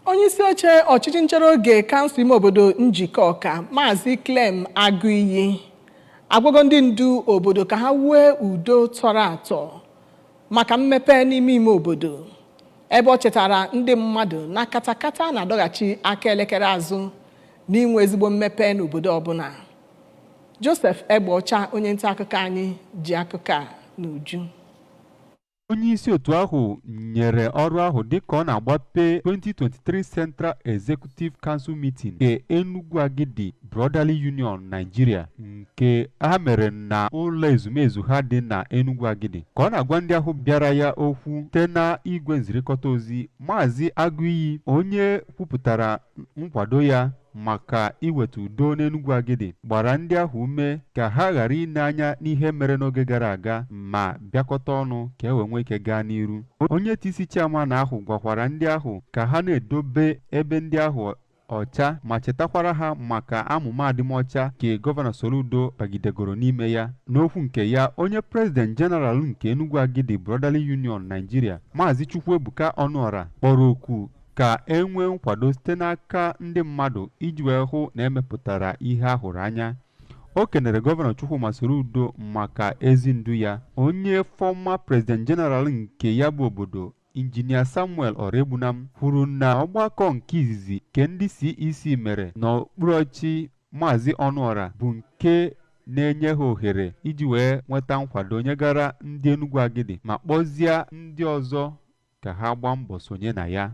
Onye isi oche ọchịchị nchere oge kansụl ime obodo Njikọ Maazị Clem Agụiyi agwago ndị ndu obodo ka ha wee udo tọrọ atọ maka mmepe n'ime ime obodo, ebe ọ chetara ndị mmadụ na katakata na-adọghachi aka elekere azụ n'inwe ezigbo mmepe n'obodo ọbụla. Joseph Egbeọcha, onye nta akụkọ anyị, ji akụkọ a n'uju. Onye isi otu ahụ nyere ọrụ ahụ dịka ọ na-agbape 2023 Central Executive Council Meeting nke Enugwu-Agidi Brotherly Union Nigeria nke ha mere na ụlọ ezumezu ha dị na Enugwu-Agidi. Ka ọ na-agwa ndị ahụ bịara ya okwu site na igwe nzirịkọta ozi, Maazị Agụiyi, onye kwupụtara nkwado ya maka iweta udo n'Enugwu-Agidi, gbara ndị ahụ ume ka ha ghara ile anya n'ihe mere n'oge gara aga ma bịakọta ọnụ ka e wee nwee ike gaa n'iru. Onye isi chairman ahụ gwakwara ndị ahụ ka ha na-edobe ebe ndị ahụ ọcha ma chetakwara ha maka amụma adịmọcha nke Gọvanọ Soludo bagidegoro n'ime ya. N'okwu nke ya, onye President General nke Enugwu-Agidi Brotherly Union Nigeria, Maazị Chukwuebuka Ọnụọra, kpọrọ oku ka e nwee nkwado site n'aka ndị mmadụ iji wee hụ na emepụtara ihe ahụrụ anya. O kenere Gọvanọ Chukwuma Soludo maka ezi ndu ya. Onye former President General nke ya bụ obodo, Injinia Samuel Orebunam, kwuru na ọgbakọ nke izizi nke ndị CEC mere n'okpuru ọchị Maazị Ọnụọra bụ nke na-enye ha ohere iji wee nweta nkwado nyegara ndị Enugwu-Agidi ma kpọzie ndị ọzọ ka ha gbaa mbọ sonye na ya.